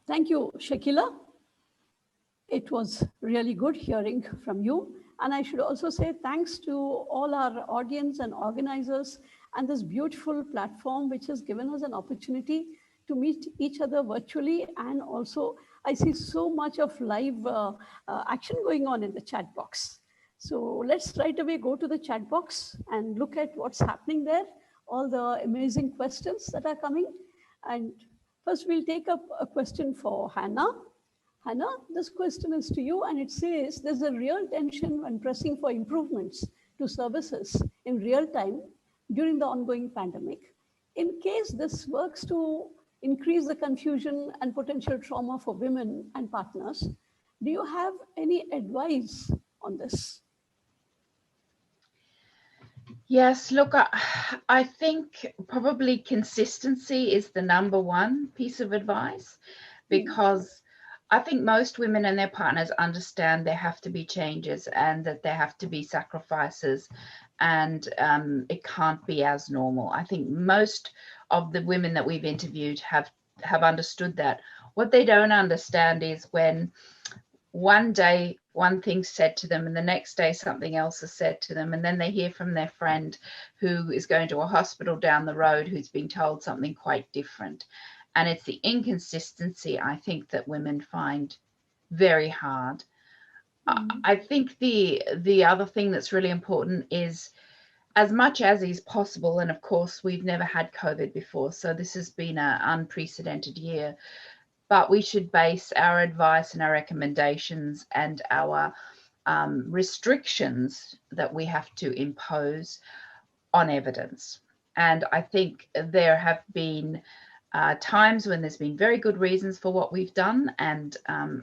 Thank you, Shakila. It was really good hearing from you. And I should also say thanks to all our audience and organizers and this beautiful platform, which has given us an opportunity to meet each other virtually. And also, I see so much of live action going on in the chat box. So let's right away go to the chat box and look at what's happening there, all the amazing questions that are coming. And first, we'll take up a question for Hannah. Hannah, this question is to you, and it says there's a real tension when pressing for improvements to services in real time during the ongoing pandemic. In case this works to increase the confusion and potential trauma for women and partners, do you have any advice on this? Yes, look, I think probably consistency is the number one piece of advice, because I think most women and their partners understand there have to be changes and that there have to be sacrifices, and it can't be as normal. I think most of the women that we've interviewed have understood that. What they don't understand is when one day one thing's said to them and the next day something else is said to them, and then they hear from their friend who is going to a hospital down the road who's being told something quite different. And it's the inconsistency, I think, that women find very hard. I think the other thing that's really important is, as much as is possible, and of course we've never had COVID before, so this has been an unprecedented year, but we should base our advice and our recommendations and our restrictions that we have to impose on evidence. And I think there have been times when there's been very good reasons for what we've done, and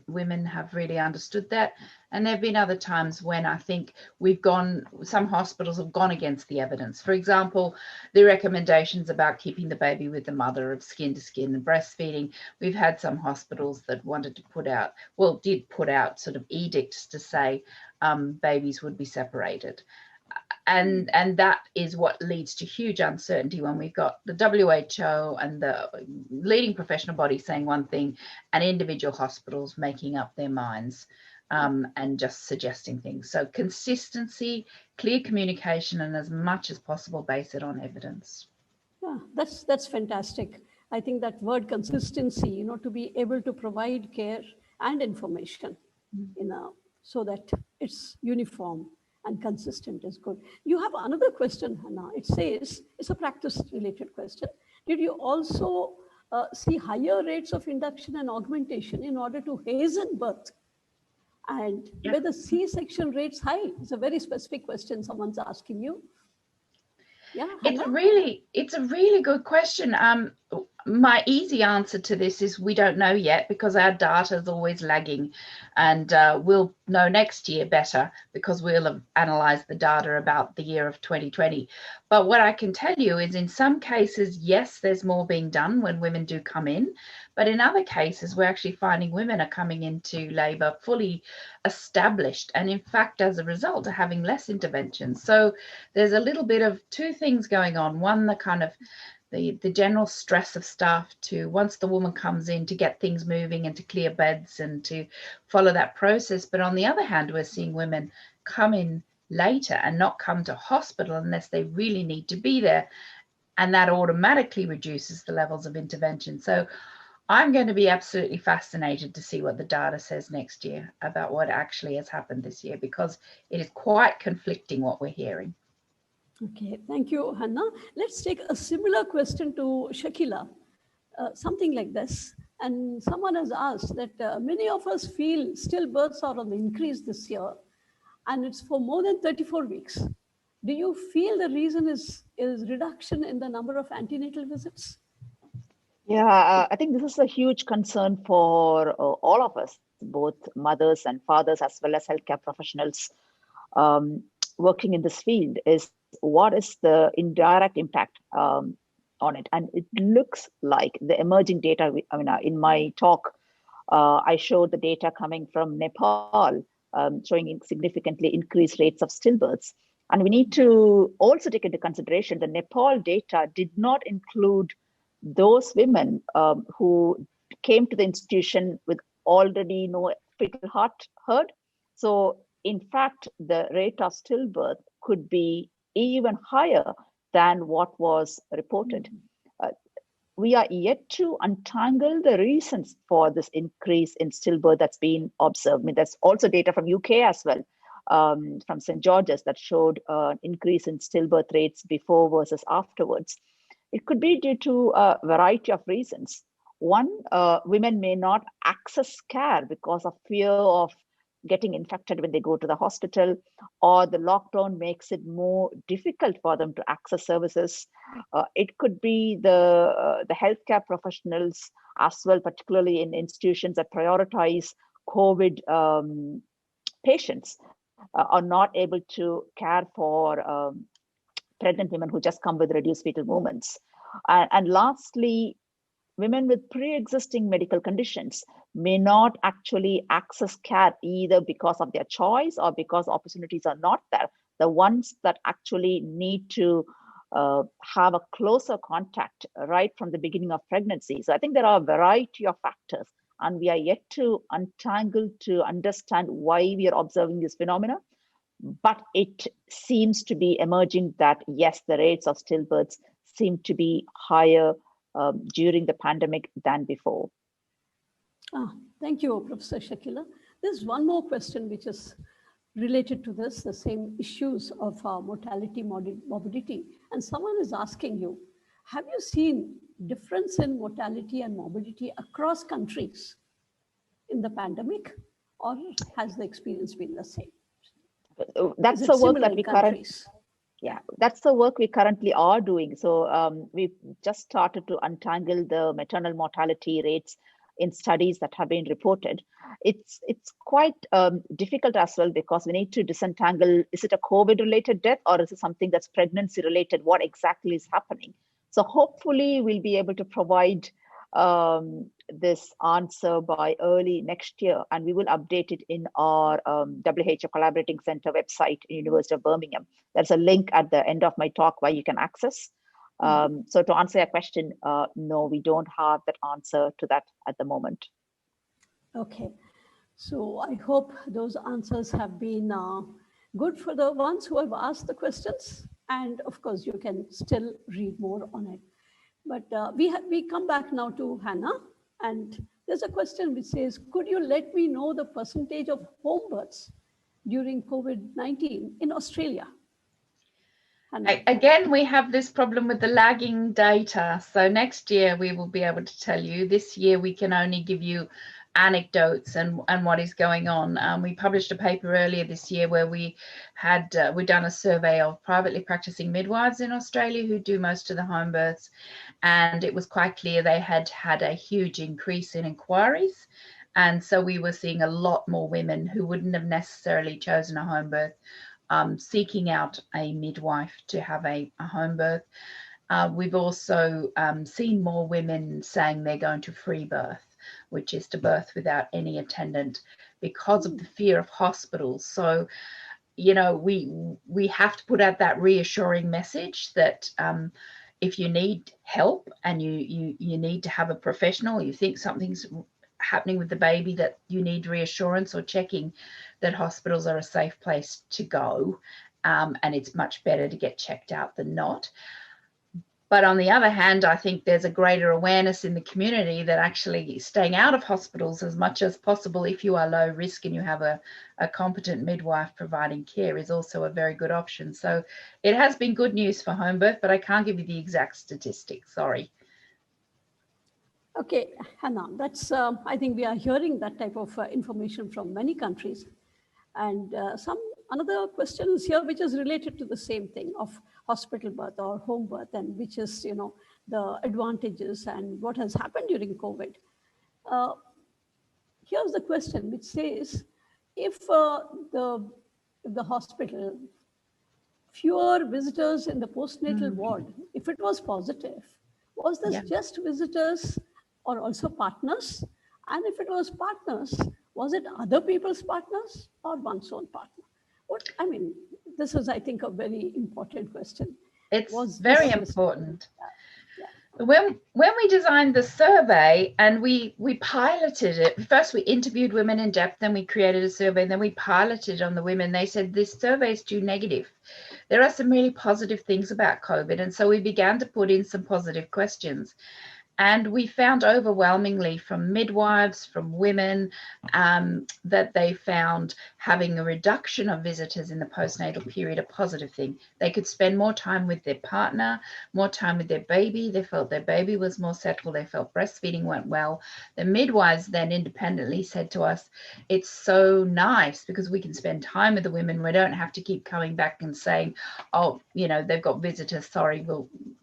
women have really understood that. And there have been other times when I think some hospitals have gone against the evidence. For example, the recommendations about keeping the baby with the mother of skin to skin and breastfeeding. We've had some hospitals that wanted to did put out sort of edicts to say babies would be separated. And that is what leads to huge uncertainty when we've got the WHO and the leading professional bodies saying one thing and individual hospitals making up their minds and just suggesting things. So consistency, clear communication, and as much as possible, base it on evidence. Yeah, that's fantastic. I think that word consistency, to be able to provide care and information, so that it's uniform and consistent is good. You have another question, Hannah. It says, it's a practice-related question. Did you also see higher rates of induction and augmentation in order to hasten birth? And whether C-section rates high? It's a very specific question someone's asking you. Yeah, Hannah? It's a really good question. My easy answer to this is we don't know yet, because our data is always lagging, and we'll know next year better because we'll have analysed the data about the year of 2020. But what I can tell you is in some cases, yes, there's more being done when women do come in, but in other cases, we're actually finding women are coming into labour fully established, and in fact, as a result, are having less interventions. So there's a little bit of two things going on. One, the kind of the general stress of staff to, once the woman comes in, to get things moving and to clear beds and to follow that process. But on the other hand, we're seeing women come in later and not come to hospital unless they really need to be there. And that automatically reduces the levels of intervention. So I'm going to be absolutely fascinated to see what the data says next year about what actually has happened this year, because it is quite conflicting what we're hearing. Okay, thank you, Hannah. Let's take a similar question to Shakila, something like this. And someone has asked that many of us feel stillbirths are on the increase this year, and it's for more than 34 weeks. Do you feel the reason is reduction in the number of antenatal visits? Yeah, I think this is a huge concern for all of us, both mothers and fathers, as well as healthcare professionals working in this field, is what is the indirect impact on it. And it looks like the emerging data, in my talk, I showed the data coming from Nepal, showing significantly increased rates of stillbirths. And we need to also take into consideration the Nepal data did not include those women who came to the institution with already no fetal heart herd. So in fact, the rate of stillbirth could be even higher than what was reported. We are yet to untangle the reasons for this increase in stillbirth that's been observed. I mean, there's also data from UK as well, from St. George's, that showed an increase in stillbirth rates before versus afterwards. It could be due to a variety of reasons. One, women may not access care because of fear of getting infected when they go to the hospital, or the lockdown makes it more difficult for them to access services. It could be the healthcare professionals as well, particularly in institutions that prioritize COVID patients, are not able to care for pregnant women who just come with reduced fetal movements. And lastly, women with pre-existing medical conditions may not actually access care either because of their choice or because opportunities are not there. The ones that actually need to have a closer contact right from the beginning of pregnancy. So I think there are a variety of factors, and we are yet to untangle to understand why we are observing this phenomena. But it seems to be emerging that, yes, the rates of stillbirths seem to be higher during the pandemic than before. Thank you, Professor Shakila. There's one more question which is related to this, the same issues of mortality, morbidity. And someone is asking you, have you seen difference in mortality and morbidity across countries in the pandemic, or has the experience been the same? That's the work that we that's the work we currently are doing. So we've just started to untangle the maternal mortality rates in studies that have been reported. It's quite difficult as well, because we need to disentangle, is it a COVID-related death or is it something that's pregnancy-related? What exactly is happening? So hopefully we'll be able to provide this answer by early next year, and we will update it in our WHO Collaborating Center website, University of Birmingham. There's a link at the end of my talk where you can access. So to answer your question, no, we don't have that answer to that at the moment. Okay, so I hope those answers have been good for the ones who have asked the questions. And of course, you can still read more on it. But we come back now to Hannah, and there's a question which says, could you let me know the percentage of home births during COVID-19 in Australia? Again, we have this problem with the lagging data. So next year we will be able to tell you. This year we can only give you anecdotes and what is going on. We published a paper earlier this year where we'd done a survey of privately practicing midwives in Australia who do most of the home births, and it was quite clear they had a huge increase in inquiries. And so we were seeing a lot more women who wouldn't have necessarily chosen a home birth seeking out a midwife to have a home birth. We've also seen more women saying they're going to free birth, which is to birth without any attendant, because of the fear of hospitals. So, you know, we have to put out that reassuring message that if you need help and you need to have a professional, you think something's happening with the baby, that you need reassurance or checking, that hospitals are a safe place to go, and it's much better to get checked out than not. But on the other hand, I think there's a greater awareness in the community that actually staying out of hospitals as much as possible, if you are low risk and you have a competent midwife providing care, is also a very good option. So it has been good news for home birth, but I can't give you the exact statistics, sorry. Okay, Hannah, that's, I think we are hearing that type of information from many countries. And another question is here, which is related to the same thing of hospital birth or home birth, and which is, you know, the advantages and what has happened during COVID. Here's the question, which says, if the hospital, fewer visitors in the postnatal ward, if it was positive, was this just visitors or also partners? And if it was partners, was it other people's partners or one's own partner? I mean, this is, I think, a very important question. It's very important. when we designed the survey and we piloted it, first we interviewed women in depth, then we created a survey, and then we piloted on the women. They said this survey is too negative. There are some really positive things about COVID, and so we began to put in some positive questions. And we found overwhelmingly from midwives, from women, that they found having a reduction of visitors in the postnatal period a positive thing. They could spend more time with their partner, more time with their baby. They felt their baby was more settled. They felt breastfeeding went well. The midwives then independently said to us, it's so nice because we can spend time with the women. We don't have to keep coming back and saying, oh, you know, they've got visitors. Sorry,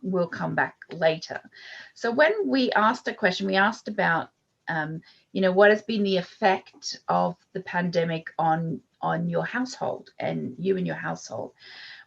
we'll come back later. So when we asked a question, we asked about, you know, what has been the effect of the pandemic on your household and you and your household.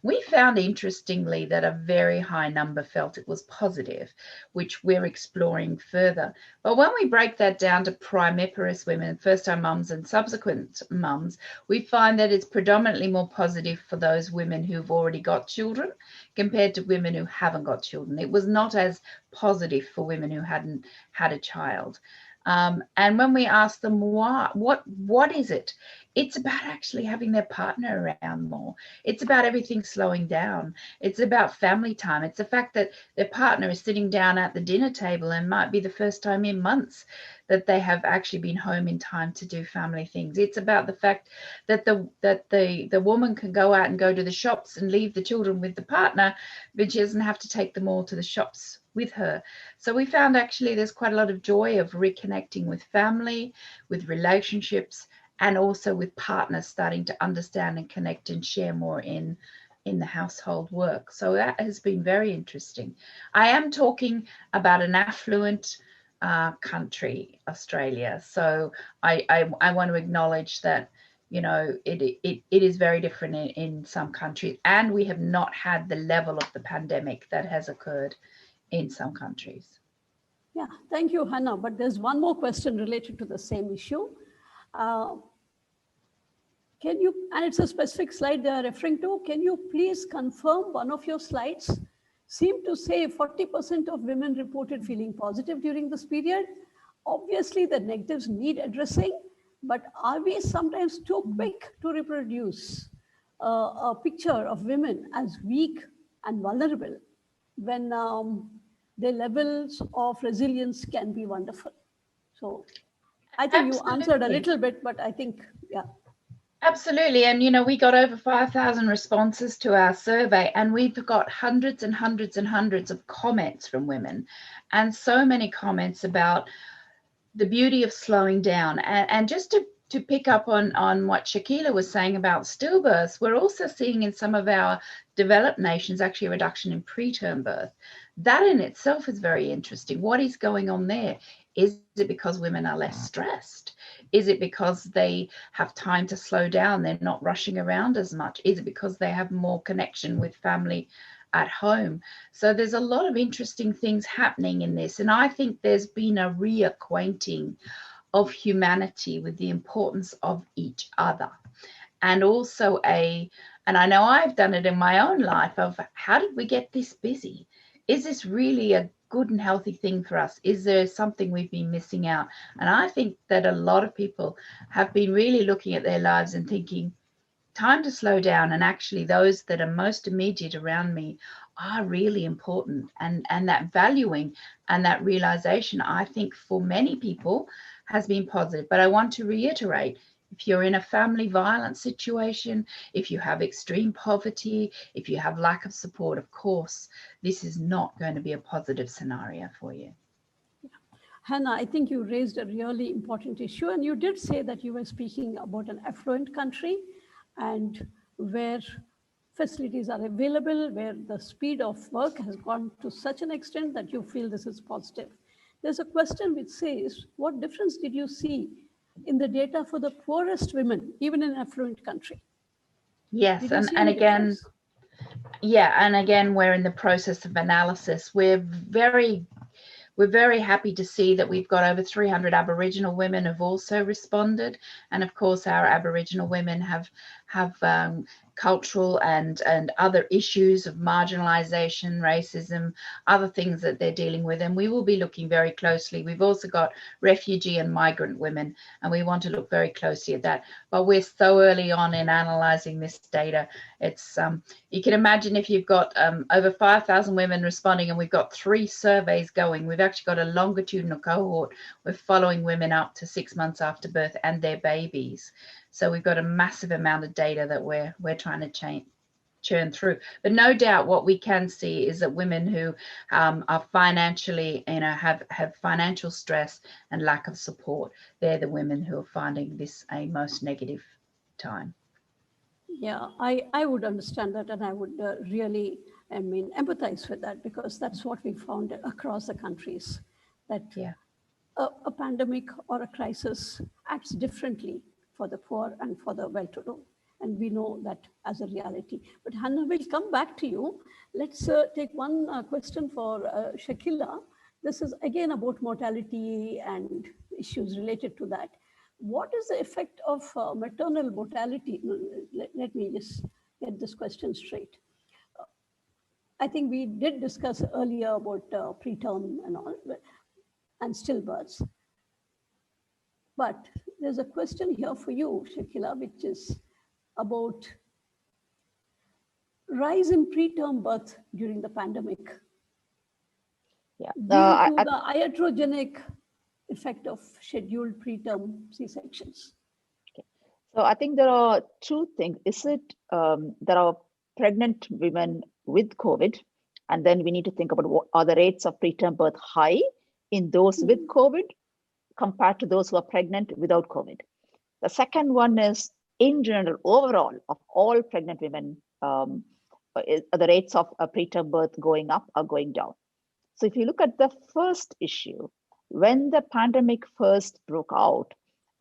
We found, interestingly, that a very high number felt it was positive, which we're exploring further. But when we break that down to primiparous women, first-time mums and subsequent mums, we find that it's predominantly more positive for those women who've already got children compared to women who haven't got children. It was not as positive for women who hadn't had a child. And when we ask them why, what is it? It's about actually having their partner around more. It's about everything slowing down. It's about family time. It's the fact that their partner is sitting down at the dinner table and might be the first time in months that they have actually been home in time to do family things. It's about the fact that the woman can go out and go to the shops and leave the children with the partner, but she doesn't have to take them all to the shops with her. So we found actually there's quite a lot of joy of reconnecting with family, with relationships, and also with partners starting to understand and connect and share more in the household work. So that has been very interesting. I am talking about an affluent country, Australia. So I want to acknowledge that, you know, it is very different in some countries, and we have not had the level of the pandemic that has occurred in some countries. Yeah, thank you, Hannah. But there's one more question related to the same issue. Can you, and it's a specific slide they are referring to, can you please confirm one of your slides seemed to say 40% of women reported feeling positive during this period? Obviously, the negatives need addressing, but are we sometimes too quick to reproduce a picture of women as weak and vulnerable when their levels of resilience can be wonderful? So I think you answered a little bit, but I think, yeah. Absolutely. And, you know, we got over 5,000 responses to our survey, and we've got hundreds and hundreds and hundreds of comments from women, and so many comments about the beauty of slowing down. And just to pick up on what Shakila was saying about stillbirths, we're also seeing in some of our developed nations actually a reduction in preterm birth. That in itself is very interesting. What is going on there? Is it because women are less stressed? Is it because they have time to slow down? They're not rushing around as much? Is it because they have more connection with family at home? So there's a lot of interesting things happening in this. And I think there's been a reacquainting of humanity with the importance of each other. And also and I know I've done it in my own life, of how did we get this busy? Is this really a good and healthy thing for us? Is there something we've been missing out? And I think that a lot of people have been really looking at their lives and thinking, time to slow down, and actually those that are most immediate around me are really important. And that valuing and that realization, I think for many people has been positive. But I want to reiterate, if you're in a family violence situation, if you have extreme poverty, if you have lack of support, of course, this is not going to be a positive scenario for you. Hannah, I think you raised a really important issue, and you did say that you were speaking about an affluent country and where facilities are available, where the speed of work has gone to such an extent that you feel this is positive. There's a question which says, what difference did you see in the data for the poorest women, even in an affluent country? Yes, and again, yeah, and again, we're in the process of analysis. We're very happy to see that we've got over 300 Aboriginal women have also responded. And of course, our Aboriginal women have cultural and other issues of marginalization, racism, other things that they're dealing with. And we will be looking very closely. We've also got refugee and migrant women, and we want to look very closely at that. But we're so early on in analyzing this data. It's you can imagine if you've got over 5,000 women responding and we've got 3 surveys going, we've actually got a longitudinal cohort. We're following women up to 6 months after birth and their babies. So we've got a massive amount of data that we're trying to churn through. But no doubt what we can see is that women who are financially, have financial stress and lack of support, they're the women who are finding this a most negative time. Yeah, I would understand that, and I would really, empathize with that, because that's what we found across the countries, that Yeah. a pandemic or a crisis acts differently for the poor and for the well-to-do. And we know that as a reality. But Hannah, we'll come back to you. Let's take one question for Shakila. This is again about mortality and issues related to that. What is the effect of maternal mortality? Let me just get this question straight. I think we did discuss earlier about preterm and all, and stillbirths. But there's a question here for you, Shakila, which is about rise in preterm birth during the pandemic. Yeah. Due to the iatrogenic effect of scheduled preterm C-sections. Okay. So I think there are 2 things. Is it there are pregnant women with COVID, and then we need to think about what are the rates of preterm birth high in those with COVID compared to those who are pregnant without COVID. The second one is, in general, overall, of all pregnant women, the rates of preterm birth going up or going down. So if you look at the first issue, when the pandemic first broke out,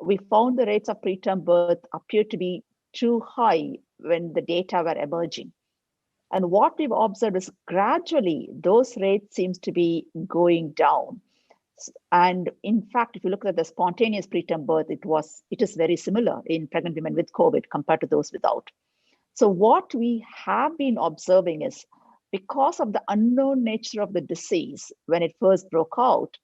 we found the rates of preterm birth appeared to be too high when the data were emerging. And what we've observed is gradually those rates seems to be going down. And in fact, if you look at the spontaneous preterm birth, it is very similar in pregnant women with COVID compared to those without. So what we have been observing is, because of the unknown nature of the disease when it first broke out,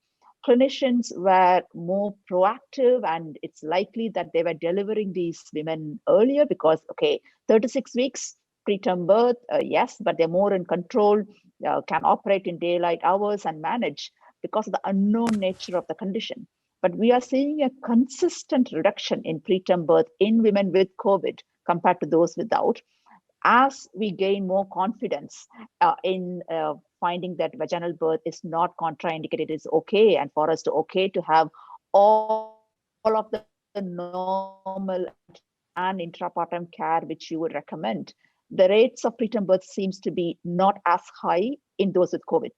clinicians were more proactive, and it's likely that they were delivering these women earlier because, okay, 36 weeks preterm birth, yes, but they're more in control, can operate in daylight hours and manage because of the unknown nature of the condition. But we are seeing a consistent reduction in preterm birth in women with COVID compared to those without, as we gain more confidence in finding that vaginal birth is not contraindicated, it's okay, and for us to have all of the normal and intrapartum care which you would recommend. The rates of preterm birth seems to be not as high in those with COVID.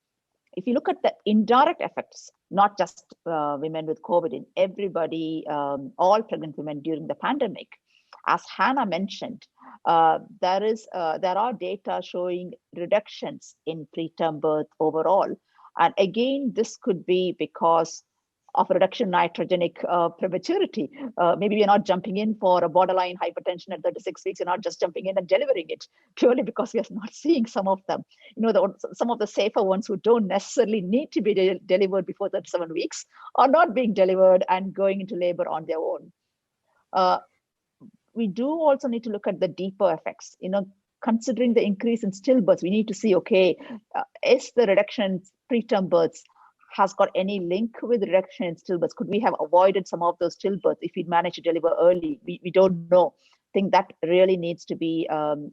If you look at the indirect effects, not just women with COVID, in everybody, all pregnant women during the pandemic, as Hannah mentioned, there are data showing reductions in preterm birth overall. And again, this could be because of reduction in iatrogenic prematurity. Maybe we're not jumping in for a borderline hypertension at 36 weeks. You're not just jumping in and delivering it purely because we are not seeing some of them. Some of the safer ones who don't necessarily need to be delivered before 37 weeks are not being delivered and going into labor on their own. We do also need to look at the deeper effects. Considering the increase in stillbirths, we need to see, okay, is the reduction in preterm births has got any link with reduction in stillbirths? Could we have avoided some of those stillbirths if we'd managed to deliver early? We don't know. I think that really needs to be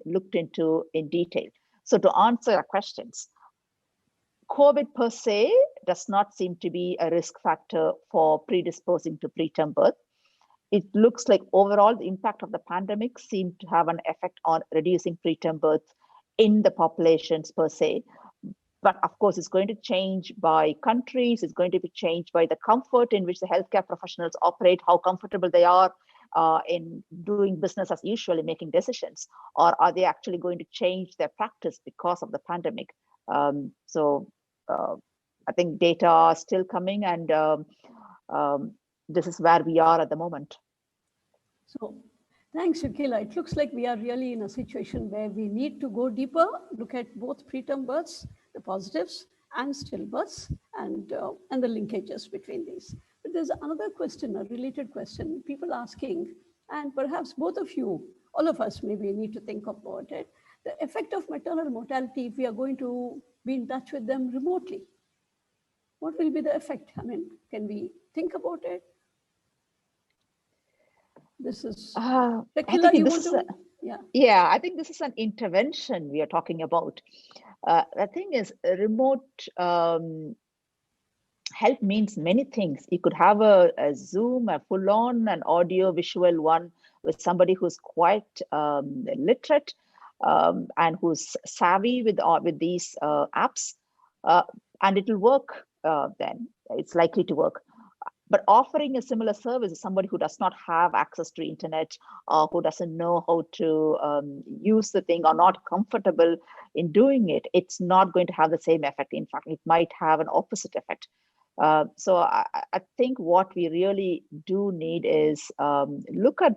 looked into in detail. So to answer your questions, COVID per se does not seem to be a risk factor for predisposing to preterm birth. It looks like overall the impact of the pandemic seemed to have an effect on reducing preterm birth in the populations per se. But of course, it's going to change by countries. It's going to be changed by the comfort in which the healthcare professionals operate, how comfortable they are in doing business as usual, in making decisions, or are they actually going to change their practice because of the pandemic? So I think data are still coming, and this is where we are at the moment. So Thanks, Shakila. It looks like we are really in a situation where we need to go deeper, look at both preterm births, the positives, and stillbirths, and the linkages between these. But there's another question, a related question, people asking, and perhaps both of you, all of us maybe need to think about it, the effect of maternal mortality if we are going to be in touch with them remotely. What will be the effect? I mean, can we think about it? This is, I Shakila, think you this want is to? Yeah. Yeah, I think this is an intervention we are talking about. The thing is, remote help means many things. You could have a Zoom, a full-on, an audio-visual one with somebody who's quite literate and who's savvy with these apps, and it will work. Then it's likely to work. But offering a similar service to somebody who does not have access to internet or who doesn't know how to use the thing or not comfortable in doing it, it's not going to have the same effect. In fact, it might have an opposite effect. So I think what we really do need is look at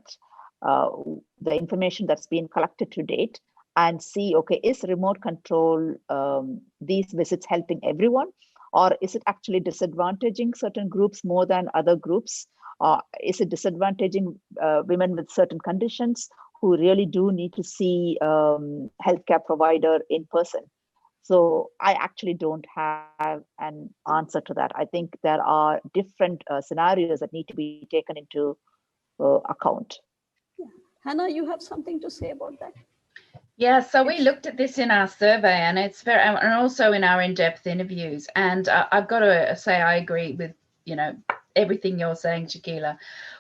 the information that's been collected to date and see, okay, is remote control these visits helping everyone? Or is it actually disadvantaging certain groups more than other groups? Is it disadvantaging women with certain conditions who really do need to see healthcare provider in person? So I actually don't have an answer to that. I think there are different scenarios that need to be taken into account. Yeah. Hannah, you have something to say about that? Yeah, so we looked at this in our survey, and it's very, and also in our in-depth interviews. And I've got to say, I agree with everything you're saying, Shakila.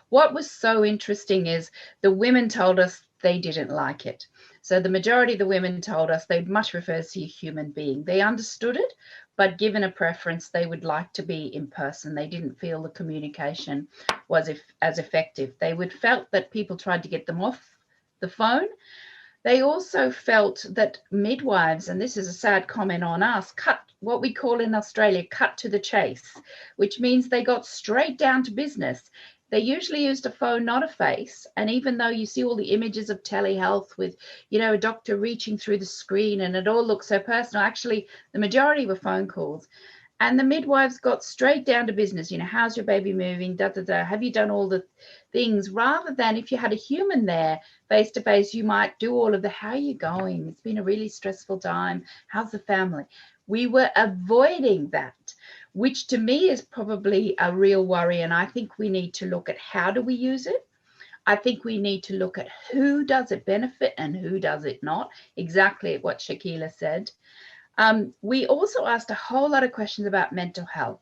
What was so interesting is the women told us they didn't like it. So the majority of the women told us they'd much prefer to see a human being. They understood it, but given a preference, they would like to be in person. They didn't feel the communication was as effective. They would felt that people tried to get them off the phone. They also felt that midwives, and this is a sad comment on us, cut what we call in Australia, cut to the chase, which means they got straight down to business. They usually used a phone, not a face. And even though you see all the images of telehealth with, a doctor reaching through the screen and it all looks so personal, actually, the majority were phone calls. And the midwives got straight down to business. How's your baby moving? Da, da, da. Have you done all the things? Rather than if you had a human there face to face, you might do all of the, how are you going? It's been a really stressful time. How's the family? We were avoiding that, which to me is probably a real worry. And I think we need to look at how do we use it? I think we need to look at who does it benefit and who does it not. Exactly what Shakila said. We also asked a whole lot of questions about mental health,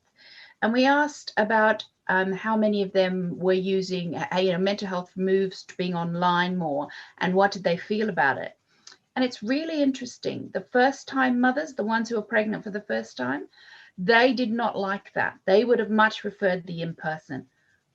and we asked about how many of them were using, mental health moves to being online more, and what did they feel about it. And it's really interesting. The first-time mothers, the ones who are pregnant for the first time, they did not like that. They would have much preferred the in-person.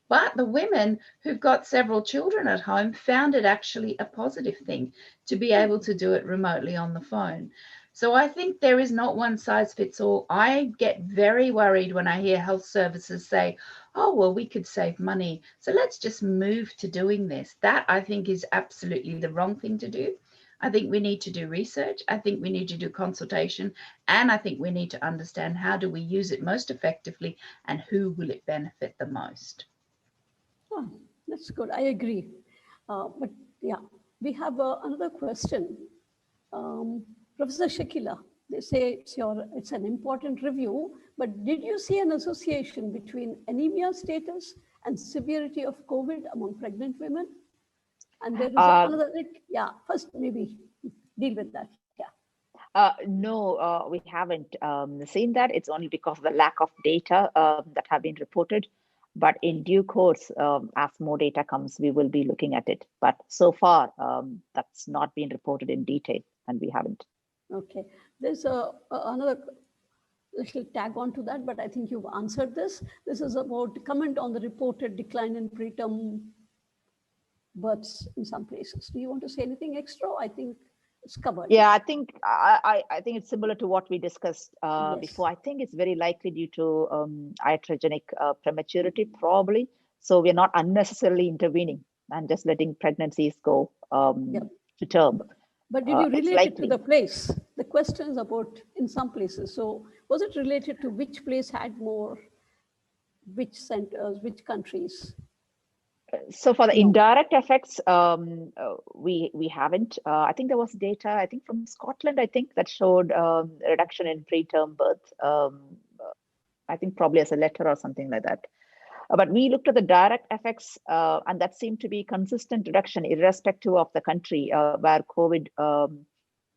But the women who've got several children at home found it actually a positive thing to be able to do it remotely on the phone. So I think there is not one size fits all. I get very worried when I hear health services say, oh, well, we could save money, so let's just move to doing this. That I think is absolutely the wrong thing to do. I think we need to do research. I think we need to do consultation. And I think we need to understand how do we use it most effectively and who will it benefit the most. Oh, that's good. I agree. But yeah, we have another question. Professor Shakila, they say it's an important review, but did you see an association between anemia status and severity of COVID among pregnant women? And there is another, first maybe deal with that. Yeah. No, we haven't seen that. It's only because of the lack of data that have been reported. But in due course, as more data comes, we will be looking at it. But so far, that's not been reported in detail, and we haven't. Okay. There's another little tag on to that, but I think you've answered this. This is about comment on the reported decline in preterm births in some places. Do you want to say anything extra? I think it's covered. Yeah, I think it's similar to what we discussed before. I think it's very likely due to iatrogenic prematurity, probably. So we're not unnecessarily intervening. and just letting pregnancies go to term. But did you It's relate it to likely. the place? The question is about in some places. So was it related to which place had more, which centers, which countries? So for the No. indirect effects, we haven't. I think there was data, I think from Scotland, I think that showed reduction in preterm birth. I think probably as a letter or something like that. But we looked at the direct effects, and that seemed to be consistent reduction irrespective of the country where COVID,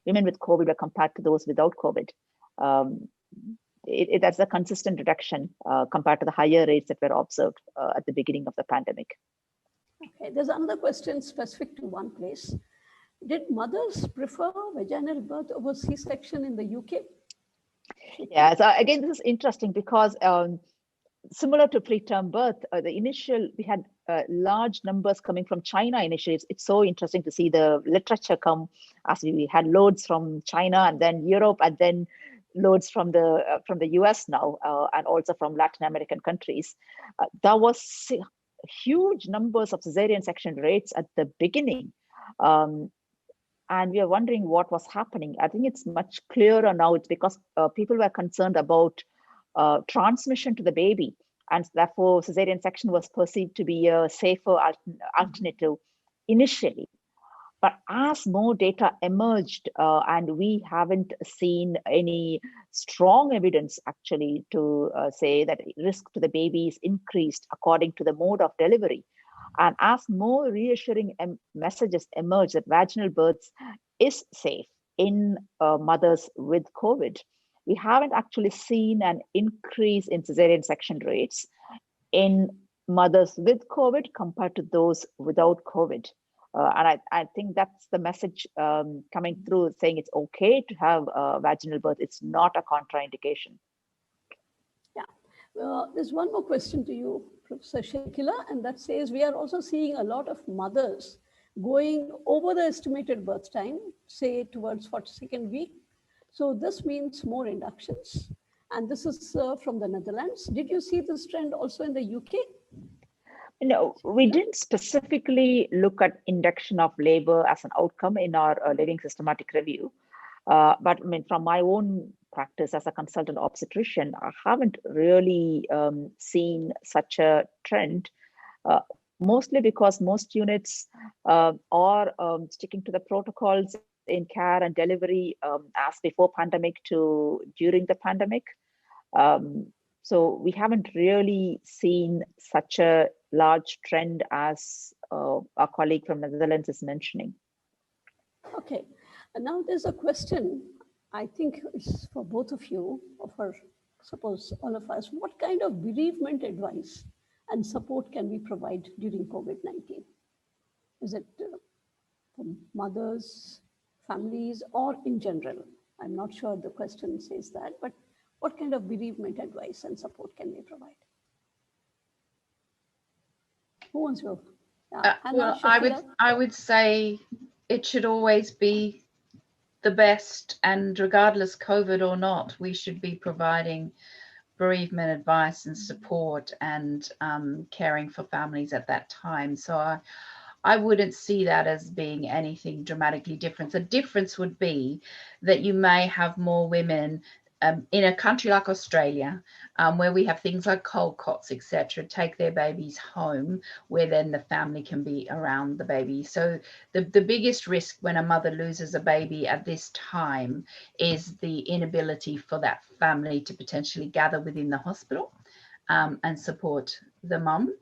women with COVID were compared to those without COVID. That's a consistent reduction compared to the higher rates that were observed at the beginning of the pandemic. Okay, there's another question specific to one place. Did mothers prefer vaginal birth over C-section in the UK? Yeah, so again, this is interesting because similar to preterm birth, we had large numbers coming from China initially. It's so interesting to see the literature come as we had loads from China and then Europe and then loads from the US now and also from Latin American countries. There was huge numbers of cesarean section rates at the beginning. And we are wondering what was happening. I think it's much clearer now. It's because people were concerned about transmission to the baby. And therefore, cesarean section was perceived to be a safer alternative initially. But as more data emerged, and we haven't seen any strong evidence actually to say that risk to the baby is increased according to the mode of delivery. And as more reassuring messages emerge that vaginal births is safe in mothers with COVID, we haven't actually seen an increase in cesarean section rates in mothers with COVID compared to those without COVID. And I think that's the message coming through, saying it's okay to have vaginal birth. It's not a contraindication. Yeah. There's one more question to you, Professor Shekila, and that says we are also seeing a lot of mothers going over the estimated birth time, say towards 42nd week. So this means more inductions. And this is from the Netherlands. Did you see this trend also in the UK? No, we didn't specifically look at induction of labor as an outcome in our living systematic review. But I mean, from my own practice as a consultant obstetrician, I haven't really seen such a trend, mostly because most units are sticking to the protocols in care and delivery as before pandemic to during the pandemic. So we haven't really seen such a large trend as our colleague from the Netherlands is mentioning. Okay, and now there's a question, I think it's for both of you, or for suppose all of us. What kind of bereavement advice and support can we provide during COVID-19? Is it for mothers, families, or in general? I'm not sure the question says that, but what kind of bereavement advice and support can we provide? Who wants to? Well, I would say it should always be the best, and regardless COVID or not, we should be providing bereavement advice and support and caring for families at that time. So I wouldn't see that as being anything dramatically different. The difference would be that you may have more women in a country like Australia, where we have things like cold cots, etc., take their babies home, where then the family can be around the baby. So the biggest risk when a mother loses a baby at this time is the inability for that family to potentially gather within the hospital and support the mum.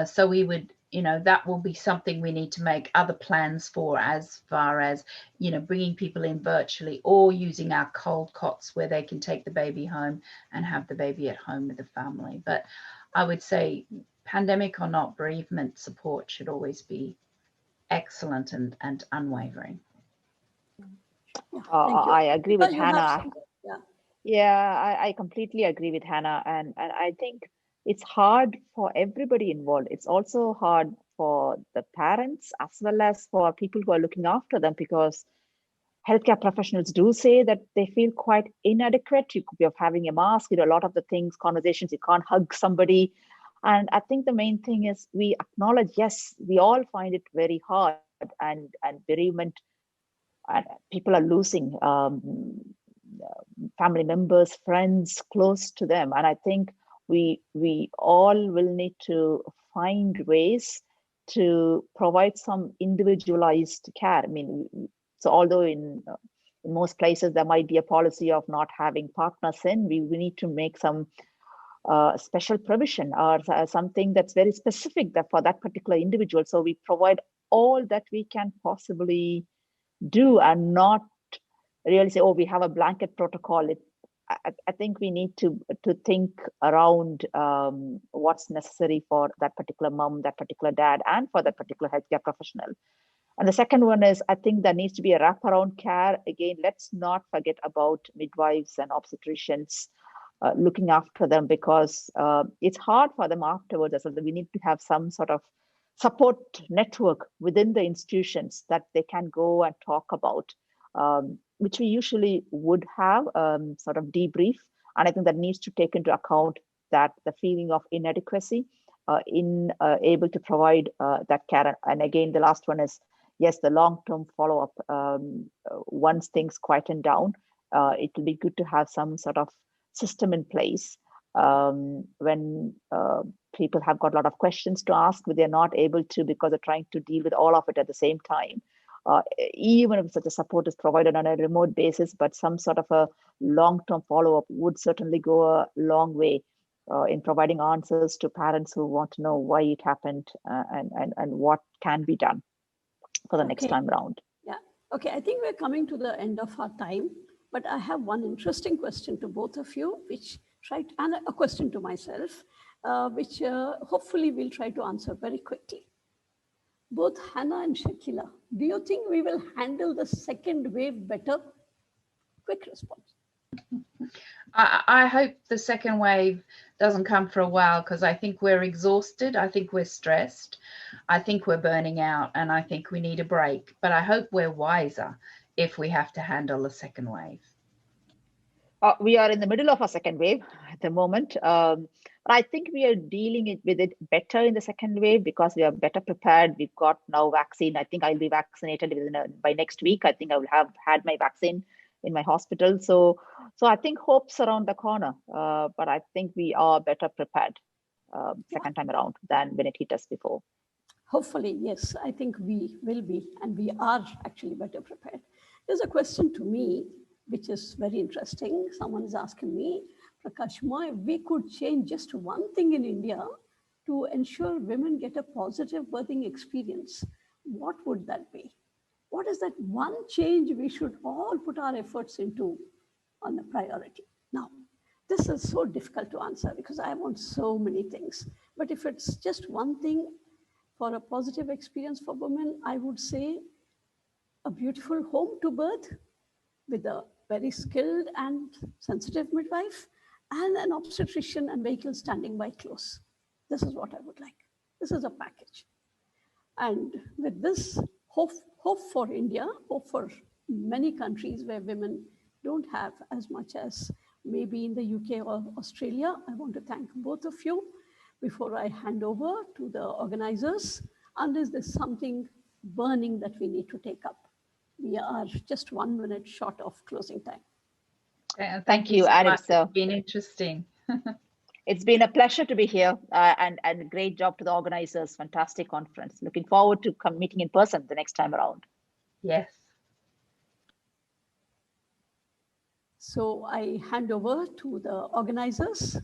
So we would, that will be something we need to make other plans for, as far as, bringing people in virtually or using our cold cots where they can take the baby home and have the baby at home with the family. But I would say, pandemic or not, bereavement support should always be excellent and unwavering. I agree with Hannah. Yeah, I completely agree with Hannah. And I think it's hard for everybody involved. It's also hard for the parents as well as for people who are looking after them, because healthcare professionals do say that they feel quite inadequate. You could be having a mask, a lot of the things, conversations, you can't hug somebody. And I think the main thing is we acknowledge, yes, we all find it very hard, and bereavement, and people are losing family members, friends close to them. And I think we all will need to find ways to provide some individualized care. I mean, so although in most places there might be a policy of not having partners in, we need to make some special provision or something that's very specific that for that particular individual. So we provide all that we can possibly do, and not really say, oh, we have a blanket protocol. I think we need to think around what's necessary for that particular mom, that particular dad, and for that particular healthcare professional. And the second one is, I think there needs to be a wraparound care. Again, let's not forget about midwives and obstetricians, looking after them, because it's hard for them afterwards as well. We need to have some sort of support network within the institutions that they can go and talk about, which we usually would have sort of debrief. And I think that needs to take into account that the feeling of inadequacy in able to provide that care. And again, the last one is, yes, the long-term follow-up. Once things quieten down, it will be good to have some sort of system in place when people have got a lot of questions to ask, but they're not able to because they're trying to deal with all of it at the same time. Even if such a support is provided on a remote basis, but some sort of a long-term follow-up would certainly go a long way in providing answers to parents who want to know why it happened and what can be done for the next time round. Yeah. Okay. I think we're coming to the end of our time, but I have one interesting question to both of you, and a question to myself, which hopefully we'll try to answer very quickly. Both Hannah and Shakila, do you think we will handle the second wave better? Quick response. I hope the second wave doesn't come for a while, because I think we're exhausted. I think we're stressed. I think we're burning out, and I think we need a break. But I hope we're wiser if we have to handle the second wave. We are in the middle of a second wave at the moment. But I think we are dealing with it better in the second wave because we are better prepared. We've got now vaccine. I think I'll be vaccinated by next week. I think I will have had my vaccine in my hospital. So I think hope's around the corner. But I think we are better prepared second time around than when it hit us before. Hopefully, yes. I think we will be, and we are actually better prepared. There's a question to me, which is very interesting. Someone is asking me, Prakashma, if we could change just one thing in India to ensure women get a positive birthing experience, what would that be? What is that one change we should all put our efforts into on a priority? Now, this is so difficult to answer because I want so many things. But if it's just one thing for a positive experience for women, I would say a beautiful home to birth with a very skilled and sensitive midwife and an obstetrician and vehicle standing by close. This is what I would like. This is a package. And with this, hope for India, hope for many countries where women don't have as much as maybe in the UK or Australia. I want to thank both of you before I hand over to the organizers, unless there's something burning that we need to take up. We are just 1 minute short of closing time. Thank you, so and much. It's been interesting. It's been a pleasure to be here, and great job to the organizers. Fantastic conference. Looking forward to meeting in person the next time around. Yes. So I hand over to the organizers